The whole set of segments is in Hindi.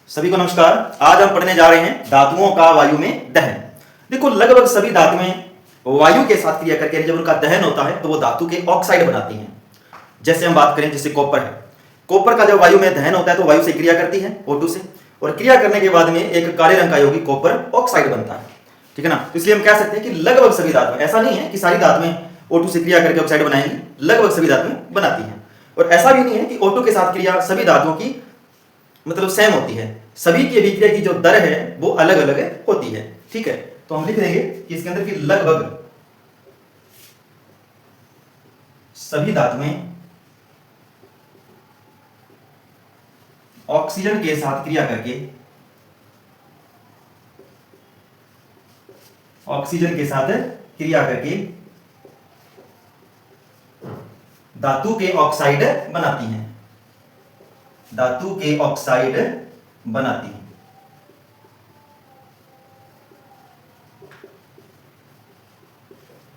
सभी को नमस्कार। आज हम पढ़ने जा रहे हैं धातुओं का वायु में दहन। देखो, लगभग सभी धातुएं वायु के साथ क्रिया करके जब उनका दहन होता है तो वो धातु के ऑक्साइड बनाती हैं। जैसे हम बात करें, जैसे कॉपर है, कॉपर का जब वायु में दहन होता है तो वायु से क्रिया करती है O2 से, और क्रिया करने के बाद में एक काले रंग का यौगिक कॉपर ऑक्साइड बनता है। ठीक है ना। तो इसलिए हम कह सकते हैं कि लगभग सभी धातुएं, ऐसा नहीं है कि सारी धातुएं O2 से क्रिया करके ऑक्साइड बनाएंगी, लगभग सभी धातुएं बनाती हैं। और ऐसा भी नहीं है कि O2 के साथ क्रिया सभी धातुओं की मतलब सेम होती है, सभी की अभिक्रिया की जो दर है वो अलग अलग होती है। ठीक है, तो हम लिख देंगे कि इसके अंदर की लगभग सभी धातुएं ऑक्सीजन के साथ क्रिया करके धातु के ऑक्साइड बनाती हैं, धातु के ऑक्साइड बनाती हैं।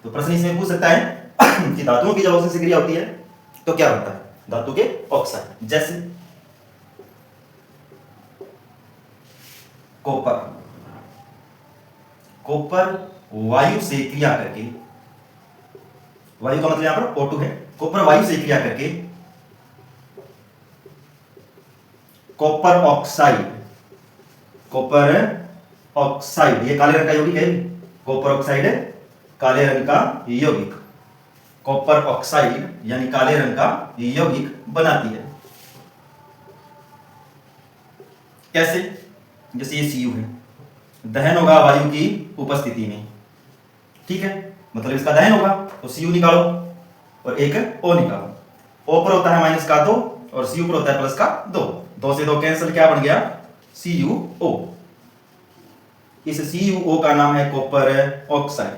तो प्रश्न इसमें पूछ सकता है कि धातुओं की जब ऑक्सीजन से क्रिया होती है तो क्या बनता है? धातु के ऑक्साइड। जैसे कॉपर वायु से क्रिया करके, वायु का मतलब यहां पर O2 है, कॉपर वायु से क्रिया करके कॉपर ऑक्साइड, ये काले रंग का यौगिक है, कॉपर ऑक्साइड काले रंग का यौगिक, कॉपर ऑक्साइड यानी काले रंग का यौगिक बनाती है। कैसे? जैसे ये Cu है, दहन होगा वायु की उपस्थिति में। ठीक है, मतलब इसका दहन होगा तो Cu निकालो और एक O निकालो। O पर होता है माइनस का 2 और Cu पर होता है प्लस का 2, 2 से 2 कैंसिल, क्या बन गया? CuO। इस CuO का नाम है कॉपर ऑक्साइड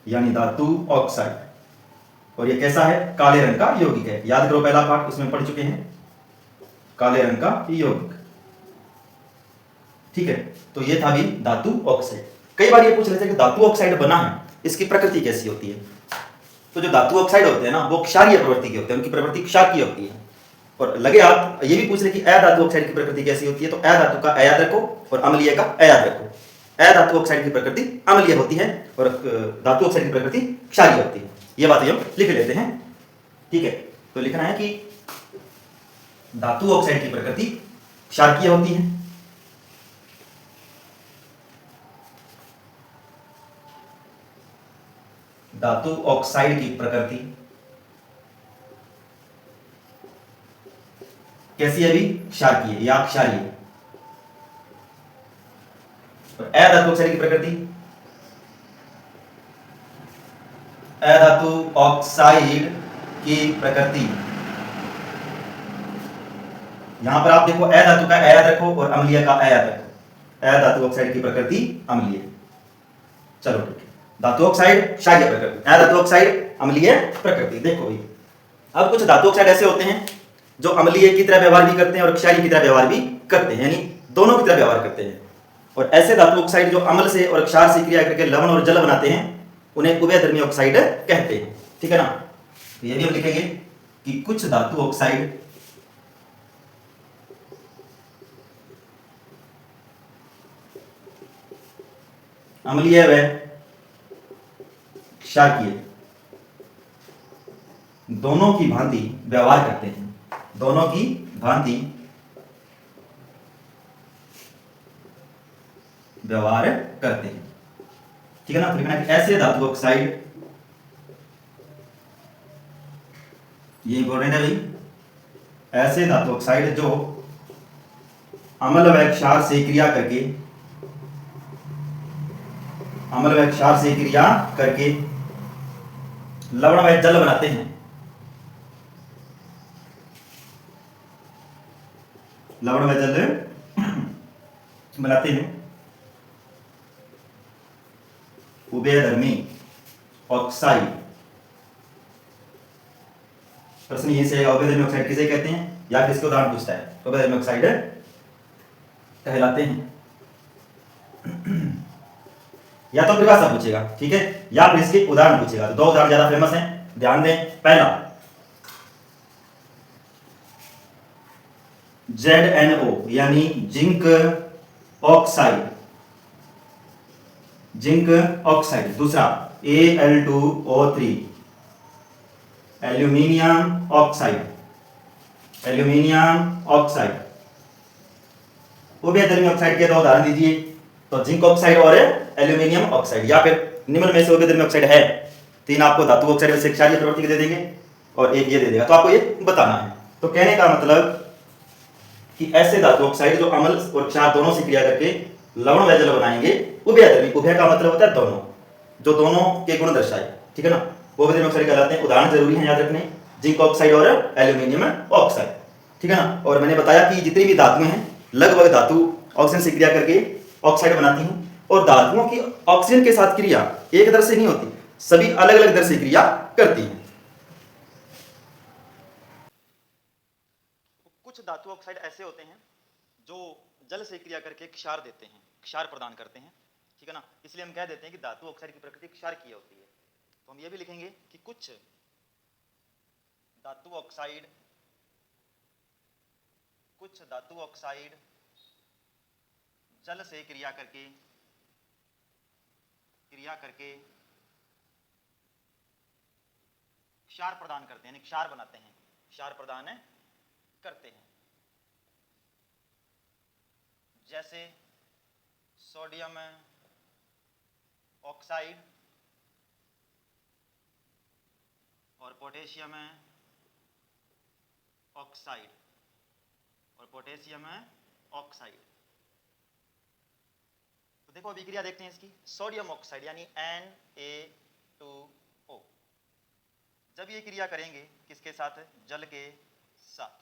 यानी धातु ऑक्साइड। और ये कैसा है? काले रंग का यौगिक है। याद करो, पहला पार्ट उसमें पढ़ चुके हैं, काले रंग का यौगिक। ठीक है, तो ये था भी धातु ऑक्साइड। कई बार ये पूछ लेते हैं कि धातु ऑक्साइड बना है, इसकी प्रकृति कैसी होती है? तो जो धातु ऑक्साइड होते हैं ना, वो क्षारीय प्रवृत्ति के होते हैं, उनकी प्रवृत्ति क्षारीय होती है। और लगे आप ये भी पूछ ले कि अधातु ऑक्साइड की प्रकृति कैसी होती है, तो अधातु का अयाद रखो और अम्लीय का अयाद रखो। अधातु ऑक्साइड की प्रकृति अम्लीय होती है और धातु ऑक्साइड की प्रकृति क्षारीय होती है। ये बातें हम लिख लेते हैं। ठीक है, तो लिखना है कि धातु ऑक्साइड की प्रकृति क्षारकीय होती है, धातु ऑक्साइड की प्रकृति कैसी है? अभी क्षारकीय या क्षारीय। और अधातु ऑक्साइड की प्रकृति, अधातु ऑक्साइड की प्रकृति, यहां पर आप देखो अधातु का अयाद रखो और अम्लीय का अयाद रखो। अधातु ऑक्साइड की प्रकृति अम्लीय। चलो ठीक है, धातु ऑक्साइड क्षारीय प्रकृति, अधातु ऑक्साइड अम्लीय प्रकृति। देखो भाई, अब कुछ धातु ऑक्साइड ऐसे होते हैं जो अम्लीय की तरह व्यवहार भी करते हैं और क्षारीय की तरह व्यवहार भी करते हैं, यानी दोनों की तरह व्यवहार करते हैं। और ऐसे धातु ऑक्साइड जो अम्ल से और क्षार से क्रिया करके लवण और जल बनाते हैं, उन्हें उभयधर्मी ऑक्साइड कहते हैं। ठीक है ना। तो ये भी हम लिखेंगे कि कुछ धातु ऑक्साइड अम्लीय व क्षारीय दोनों की भांति व्यवहार करते हैं, दोनों की भांति व्यवहार करते हैं। ठीक है ना। तो लिखना है कि ऐसे धातु ऑक्साइड, ये इंपॉर्टेंट है भाई, ऐसे धातु ऑक्साइड जो अम्ल व क्षार से क्रिया करके, अम्ल व क्षार से क्रिया करके लवण व जल बनाते हैं, लवण व जल बनाते हैं, उभयधर्मी ऑक्साइड। प्रश्न यहीं से उभयधर्मी ऑक्साइड किसे कहते हैं, या फिर इसके उदाहरण पूछता है, तो उभयधर्मी ऑक्साइड कहलाते हैं। या तो परिभाषा पूछेगा, ठीक है, या फिर इसके उदाहरण पूछेगा। तो दो उदाहरण ज्यादा फेमस हैं, ध्यान दें। पहला, ZnO यानी जिंक ऑक्साइड, जिंक ऑक्साइड। दूसरा Al2O3 aluminium oxide, aluminium oxide. उभयधर्मी ऑक्साइड के दो उदाहरण दीजिए। तो जिंक ऑक्साइड और एल्यूमिनियम ऑक्साइड, या फिर निम्न में से उभयधर्मी ऑक्साइड है। तीन आपको धातु ऑक्साइड में से क्षारीय प्रवृत्ति के दे देंगे और एक ये दे देगा, तो आपको ये बताना है। तो कहने का मतलब कि ऐसे धातु ऑक्साइड जो अम्ल और क्षार दोनों से क्रिया करके लवण व जल बनाएंगे, उभयधर्मी। उभय का मतलब होता है दोनों, जो दोनों के गुण दर्शाए, ठीक है ना, वो उभयधर्मी ऑक्साइड कहलाते हैं। उदाहरण जरूरी है याद रखने, जिंक ऑक्साइड और एल्यूमिनियम ऑक्साइड, ठीक है ना। और मैंने बताया कि जितनी भी धातुएं हैं लगभग धातु ऑक्सीजन से क्रिया करके ऑक्साइड बनाती हैं, और धातुओं की ऑक्सीजन के साथ क्रिया एक दर से नहीं होती, सभी अलग अलग दर से क्रिया करती हैं। कुछ धातु ऑक्साइड ऐसे होते हैं जो जल से क्रिया करके क्षार देते हैं, क्षार प्रदान करते हैं, ठीक है ना। इसलिए हम कह देते हैं कि धातु ऑक्साइड की प्रकृति क्षार की होती है। तो हम ये भी लिखेंगे कि कुछ धातु ऑक्साइड, कुछ धातु ऑक्साइड जल से क्रिया करके क्षार प्रदान करते हैं, क्षार बनाते हैं, क्षार प्रदान करते हैं। जैसे सोडियम ऑक्साइड और पोटेशियम ऑक्साइड और पोटेशियम ऑक्साइड। तो देखो अभिक्रिया देखते हैं इसकी। सोडियम ऑक्साइड यानी Na2O, जब ये क्रिया करेंगे किसके साथ? जल के साथ।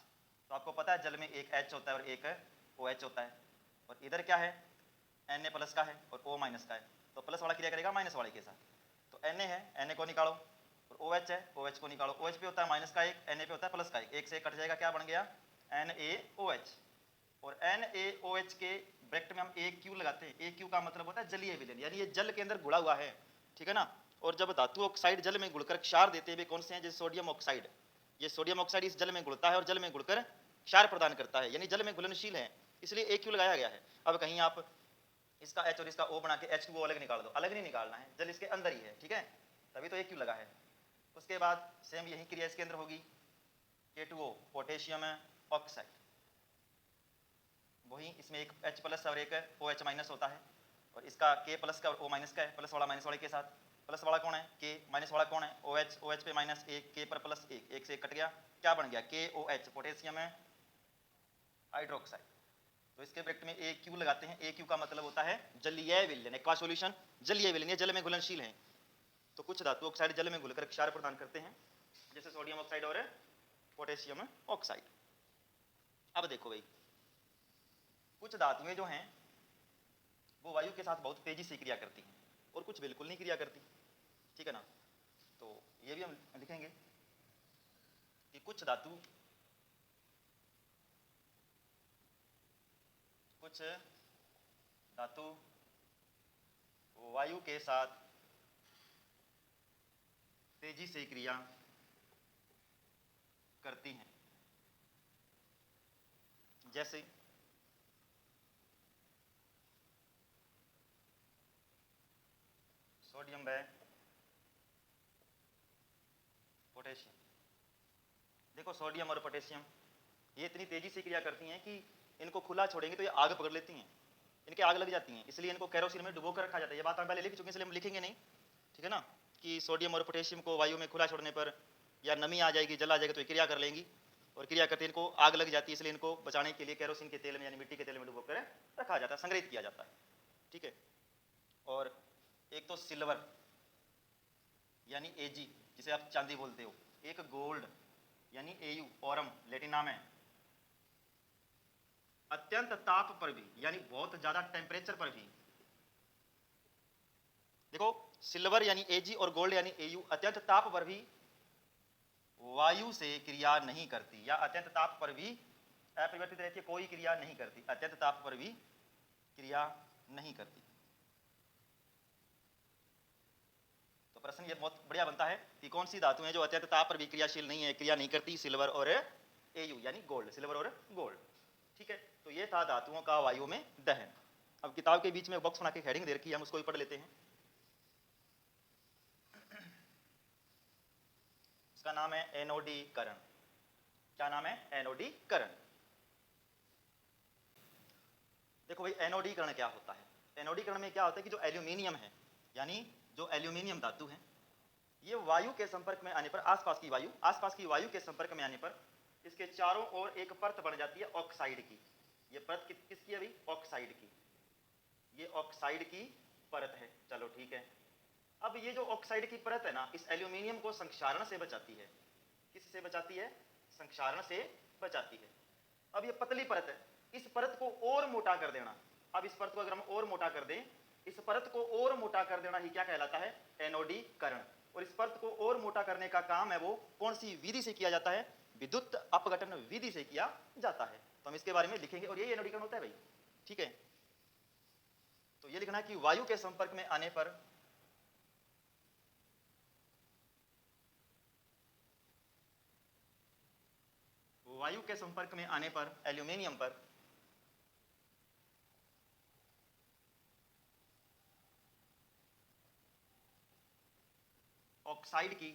तो आपको पता है जल में एक H होता है और एक OH होता है, और इधर क्या है? Na प्लस का है और O माइनस का है, तो प्लस वाला क्रिया करेगा माइनस वाले के साथ। तो Na है, Na को निकालो, और OH है, OH को निकालो। OH पे होता है माइनस का एक, Na पे होता है प्लस का एक से एक कट जाएगा, क्या बन गया? NaOH। और NaOH के ब्रैकेट में हम AQ लगाते हैं। AQ का मतलब होता है जलीय विलयन, यानी ये जल के अंदर घुला हुआ है, ठीक है ना। और जब धातु ऑक्साइड जल में घुलकर क्षार देते हैं, कौन से हैं? जैसे सोडियम ऑक्साइड, ये सोडियम ऑक्साइड इस जल में घुलता है और जल में घुलकर क्षार प्रदान करता है, यानी जल में घुलनशील है, इसलिए AQ लगाया गया है। अब कहीं आप इसका H और इसका O बना के H2O अलग निकाल दो, अलग नहीं निकालना है, जल इसके अंदर ही है, ठीक है, तभी तो AQ लगा है। उसके बाद सेम यही क्रिया इसके अंदर होगी, K2O पोटेशियम ऑक्साइड, वही इसमें एक H प्लस और एक OH माइनस होता है, और इसका K प्लस का और O माइनस का है, प्लस वाला माइनस वाले के साथ। प्लस वाला कौन है? K, माइनस वाला कौन है? OH, OH पे माइनस एक, K पर प्लस एक, एक से एक कट गया, क्या बन गया? KOH potassium hydroxide. तो इसके ब्रैकेट में AQ लगाते हैं। AQ का मतलब होता है जलीय विलयन, एक्वा सॉल्यूशन जलीय विलयन, जल में घुलनशील है। तो कुछ धातु ऑक्साइड जल में घुलकर क्षार प्रदान करते हैं, जैसे सोडियम ऑक्साइड और पोटेशियम ऑक्साइड। अब देखो भाई, कुछ धातुएं जो हैं वो वायु के साथ बहुत तेजी से क्रिया करती हैं और कुछ बिल्कुल नहीं क्रिया करती, ठीक है ना। तो ये भी हम लिखेंगे कि कुछ धातु वायु के साथ तेजी से क्रिया करती हैं, जैसे सोडियम व पोटेशियम। देखो सोडियम और पोटेशियम ये इतनी तेजी से क्रिया करती हैं कि इनको खुला छोड़ेंगे तो ये आग पकड़ लेती हैं, इनके आग लग जाती हैं, इसलिए इनको केरोसिन में डुबो कर रखा जाता है। ये बात हम पहले लिख चुके हैं, इसलिए हम लिखेंगे नहीं, ठीक है ना, कि सोडियम और पोटेशियम को वायु में खुला छोड़ने पर या नमी आ जाएगी, जल आ जाएगा, तो ये क्रिया कर लेंगी, और क्रिया करते इनको आग लग जाती है, इसलिए इनको बचाने के लिए केरोसिन के तेल में यानी मिट्टी के तेल में डुबो कर रखा जाता है, संग्रहित किया जाता है, ठीक है। और एक तो सिल्वर यानी Ag, जिसे आप चांदी बोलते हो, एक गोल्ड यानी Au, ओरम लैटिन नाम है। अत्यंत ताप पर भी, यानी बहुत ज्यादा टेम्परेचर पर भी, देखो सिल्वर यानी Ag और गोल्ड यानी Au अत्यंत ताप पर भी वायु से क्रिया नहीं करती, या अत्यंत ताप पर भी अपरिवर्तित रहती है, कोई क्रिया नहीं करती, अत्यंत ताप पर भी क्रिया नहीं करती। तो प्रश्न ये बहुत बढ़िया बनता है कि कौन सी धातु है जो अत्यंत ताप पर भी क्रियाशील नहीं है, क्रिया नहीं करती? सिल्वर और Au यानी गोल्ड, सिल्वर और गोल्ड। ठीक है, तो ये था धातुओं का वायु में दहन। अब किताब के बीच में बॉक्स बना के हेडिंग दे रखी है, हम उसको भी पढ़ लेते हैं। इसका नाम है एनोडीकरण। क्या नाम है? एनोडीकरण। देखो भाई, एनोडीकरण क्या होता है? एनोडीकरण में क्या होता है कि जो एल्यूमिनियम है, यानी जो एल्यूमिनियम धातु है, ये वायु के संपर्क में आने पर, आसपास की वायु के संपर्क में आने पर इसके चारों ओर एक परत बन जाती है ऑक्साइड की। ये परत किसकी है भाई? ऑक्साइड की। ये ऑक्साइड की परत है। चलो ठीक है। अब ये जो ऑक्साइड की परत है ना, इस एल्यूमिनियम को संक्षारण से बचाती है। किससे बचाती है? संक्षारण से बचाती है। अब ये पतली परत है, इस परत को और मोटा कर देना। अब इस परत को अगर हम और मोटा कर दें, इस परत को और मोटा कर देना ही क्या कहलाता है? एनोडीकरण। और इस परत को और मोटा करने का काम है वो कौन सी विधि से किया जाता है? विद्युत अपघटन विधि से किया जाता है। तो हम इसके बारे में लिखेंगे और यही एनोडीकरण होता है भाई। ठीक है, तो ये लिखना है कि वायु के संपर्क में आने पर एल्यूमिनियम पर ऑक्साइड की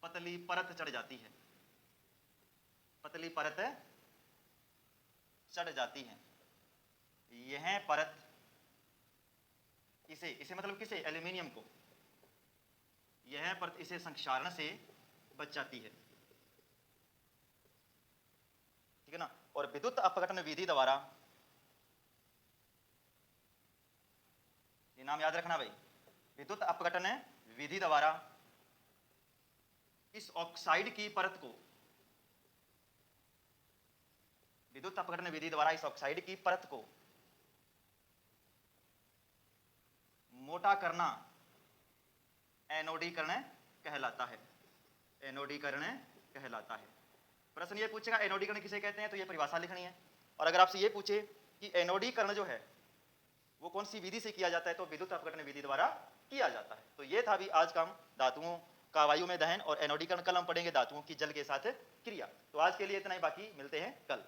पतली परत चढ़ जाती है। पतली परत चढ़ जाती है। यह परत इसे मतलब किसे? एल्यूमिनियम को। यह परत इसे संक्षारण से बचाती है। ठीक है ना? और विद्युत अपघटन विधि द्वारा, ये नाम याद रखना भाई, विद्युत अपघटन विधि द्वारा इस ऑक्साइड की परत को, विद्युत अपघटन विधि द्वारा इस ऑक्साइड की परत को मोटा करना एनोडीकरण कहलाता है। एनोडीकरण कहलाता है। प्रश्न ये पूछेगा एनोडीकरण किसे कहते हैं, तो ये परिभाषा लिखनी है। और अगर आपसे ये पूछे कि एनोडीकरण जो है वो कौन सी विधि से किया जाता है, तो विद्युत अपघटन विधि द्वारा किया जाता है। तो ये था भी आज का धातुओं का वायु में दहन और एनोडीकरण। कल हम पढ़ेंगे धातुओं की जल के साथ क्रिया। तो आज के लिए इतना ही, बाकी मिलते हैं कल।